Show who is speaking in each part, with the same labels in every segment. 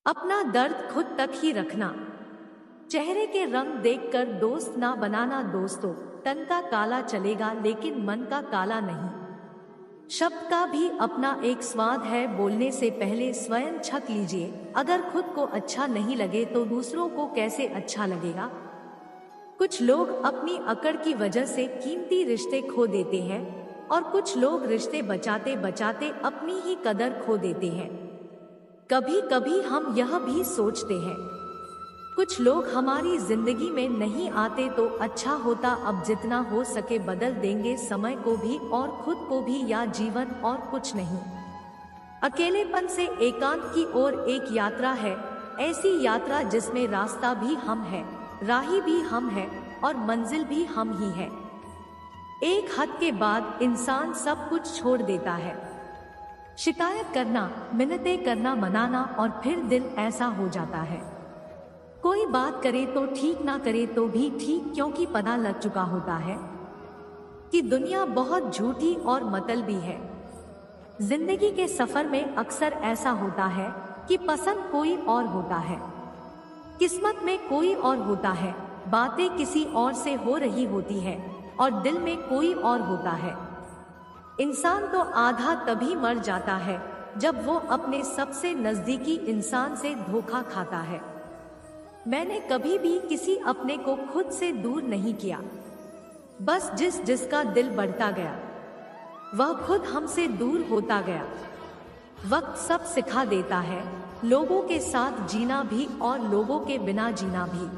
Speaker 1: अपना दर्द खुद तक ही रखना। चेहरे के रंग देखकर दोस्त ना बनाना दोस्तों। तन का काला चलेगा लेकिन मन का काला नहीं। शब्द का भी अपना एक स्वाद है, बोलने से पहले स्वयं छक लीजिए। अगर खुद को अच्छा नहीं लगे तो दूसरों को कैसे अच्छा लगेगा। कुछ लोग अपनी अकड़ की वजह से कीमती रिश्ते खो देते हैं और कुछ लोग रिश्ते बचाते बचाते अपनी ही कदर खो देते हैं। कभी कभी हम यह भी सोचते हैं कुछ लोग हमारी जिंदगी में नहीं आते तो अच्छा होता। अब जितना हो सके बदल देंगे समय को भी और खुद को भी, या जीवन और कुछ नहीं। अकेलेपन से एकांत की ओर एक यात्रा है, ऐसी यात्रा जिसमें रास्ता भी हम है, राही भी हम है और मंजिल भी हम ही है। एक हद के बाद इंसान सब कुछ छोड़ देता है। शिकायत करना, मिन्नतें करना, मनाना और फिर दिल ऐसा हो जाता है। कोई बात करे तो ठीक ना करे तो भी ठीक, क्योंकि पता लग चुका होता है कि दुनिया बहुत झूठी और मतलबी है। जिंदगी के सफर में अक्सर ऐसा होता है कि पसंद कोई और होता है, किस्मत में कोई और होता है, बातें किसी और से हो रही होती है और दिल में कोई और होता है। इंसान तो आधा तभी मर जाता है जब वो अपने सबसे नजदीकी इंसान से धोखा खाता है। मैंने कभी भी किसी अपने को खुद से दूर नहीं किया, बस जिसका दिल बढ़ता गया वह खुद हमसे दूर होता गया। वक्त सब सिखा देता है, लोगों के साथ जीना भी और लोगों के बिना जीना भी।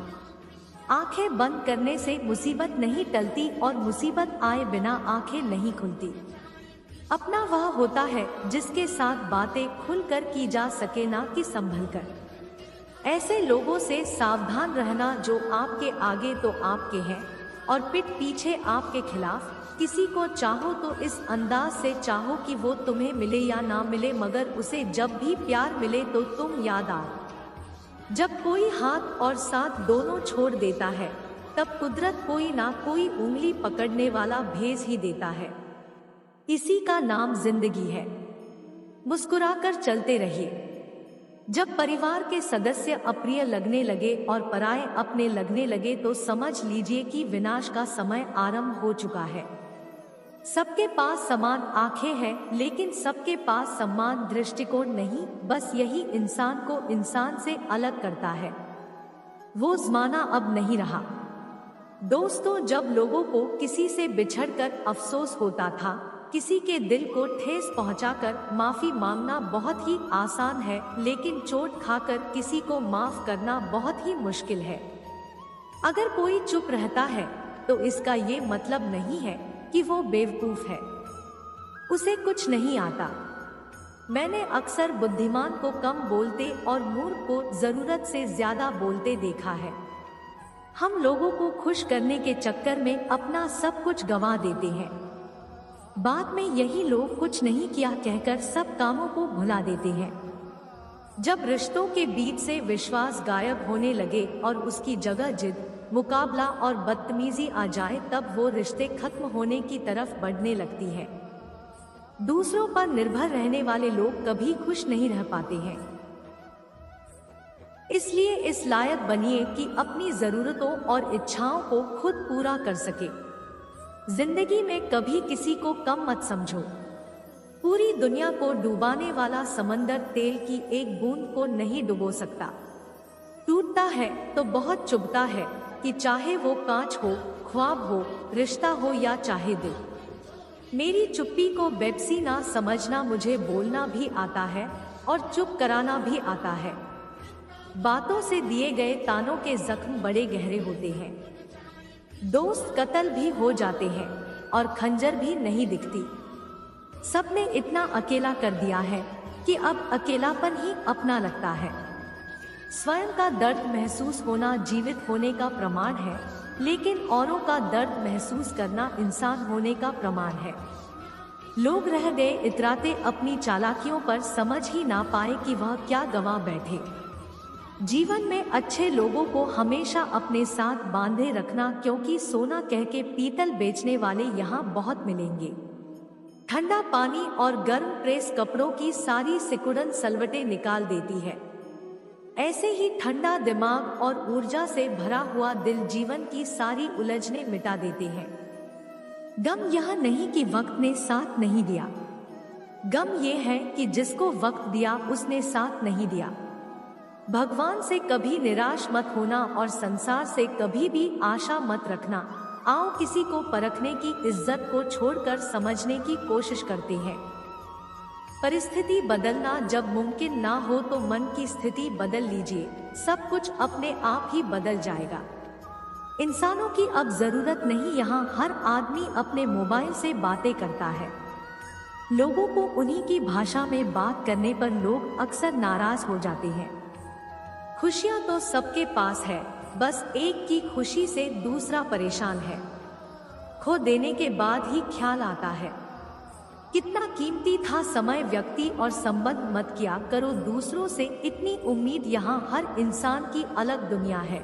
Speaker 1: आंखें बंद करने से मुसीबत नहीं टलती और मुसीबत आए बिना आंखें नहीं खुलती। अपना वह होता है जिसके साथ बातें खुलकर की जा सके, ना कि संभल कर। ऐसे लोगों से सावधान रहना जो आपके आगे तो आपके हैं और पीठ पीछे आपके खिलाफ। किसी को चाहो तो इस अंदाज से चाहो कि वो तुम्हें मिले या ना मिले, मगर उसे जब भी प्यार मिले तो तुम याद आओ। जब कोई हाथ और साथ दोनों छोड़ देता है तब कुदरत कोई ना कोई उंगली पकड़ने वाला भेज ही देता है। इसी का नाम जिंदगी है। मुस्कुराकर चलते रहिए। जब परिवार के सदस्य अप्रिय लगने लगे और पराये अपने लगने लगे तो समझ लीजिए कि विनाश का समय आरंभ हो चुका है। सबके पास समान आंखें हैं, लेकिन सबके पास समान दृष्टिकोण नहीं। बस यही इंसान को इंसान से अलग करता है। वो ज़माना अब नहीं रहा दोस्तों जब लोगों को किसी से बिछड़कर अफसोस होता था। किसी के दिल को ठेस पहुंचाकर माफी मांगना बहुत ही आसान है, लेकिन चोट खाकर किसी को माफ करना बहुत ही मुश्किल है। अगर कोई चुप रहता है तो इसका ये मतलब नहीं है कि वो बेवकूफ है, उसे कुछ नहीं आता। मैंने अक्सर बुद्धिमान को कम बोलते और मूर्ख को जरूरत से ज्यादा बोलते देखा है। हम लोगों को खुश करने के चक्कर में अपना सब कुछ गंवा देते हैं। बाद में यही लोग कुछ नहीं किया कहकर सब कामों को भुला देते हैं। जब रिश्तों के बीच से विश्वास गायब होने लगे और उसकी जगह जिद, मुकाबला और बदतमीजी आ जाए तब वो रिश्ते खत्म होने की तरफ बढ़ने लगती है। दूसरों पर निर्भर रहने वाले लोग कभी खुश नहीं रह पाते हैं। इसलिए इस लायक बनिए कि अपनी जरूरतों और इच्छाओं को खुद पूरा कर सके। जिंदगी में कभी किसी को कम मत समझो। पूरी दुनिया को डुबाने वाला समंदर तेल की एक बूंद को नहीं डुबो सकता। टूटता है तो बहुत चुभता है कि चाहे वो कांच हो, ख्वाब हो, रिश्ता हो या चाहे दिल। मेरी चुप्पी को बेबसी ना समझना, मुझे बोलना भी आता है और चुप कराना भी आता है। बातों से दिए गए तानों के जख्म बड़े गहरे होते हैं। दोस्त कत्ल भी हो जाते हैं और खंजर भी नहीं दिखती। सबने इतना अकेला कर दिया है कि अब अकेलापन ही अपना लगता है। स्वयं का दर्द महसूस होना जीवित होने का प्रमाण है, लेकिन औरों का दर्द महसूस करना इंसान होने का प्रमाण है। लोग रह गए इतराते अपनी चालाकियों पर, समझ ही ना पाए कि वह क्या गंवा बैठे। जीवन में अच्छे लोगों को हमेशा अपने साथ बांधे रखना, क्योंकि सोना कह के पीतल बेचने वाले यहाँ बहुत मिलेंगे। ठंडा पानी और गर्म प्रेस कपड़ों की सारी सिकुड़न सलवटें निकाल देती है। ऐसे ही ठंडा दिमाग और ऊर्जा से भरा हुआ दिल जीवन की सारी उलझने मिटा देते हैं। गम यह नहीं कि वक्त ने साथ नहीं दिया, गम ये है कि जिसको वक्त दिया उसने साथ नहीं दिया। भगवान से कभी निराश मत होना और संसार से कभी भी आशा मत रखना। आओ किसी को परखने की इज्जत को छोड़कर समझने की कोशिश करते हैं। परिस्थिति बदलना जब मुमकिन ना हो तो मन की स्थिति बदल लीजिए, सब कुछ अपने आप ही बदल जाएगा। इंसानों की अब जरूरत नहीं, यहाँ हर आदमी अपने मोबाइल से बातें करता है। लोगों को उन्हीं की भाषा में बात करने पर लोग अक्सर नाराज हो जाते हैं। खुशियां तो सबके पास है, बस एक की खुशी से दूसरा परेशान है। खो देने के बाद ही ख्याल आता है कितना कीमती था समय, व्यक्ति और संबंध मत किया करो दूसरों से इतनी उम्मीद, यहाँ हर इंसान की अलग दुनिया है।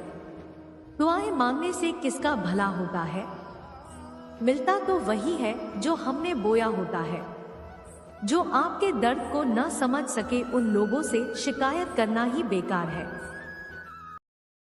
Speaker 1: दुआएं मांगने से किसका भला होता है? मिलता तो वही है जो हमने बोया होता है। जो आपके दर्द को न समझ सके उन लोगों से शिकायत करना ही बेकार है।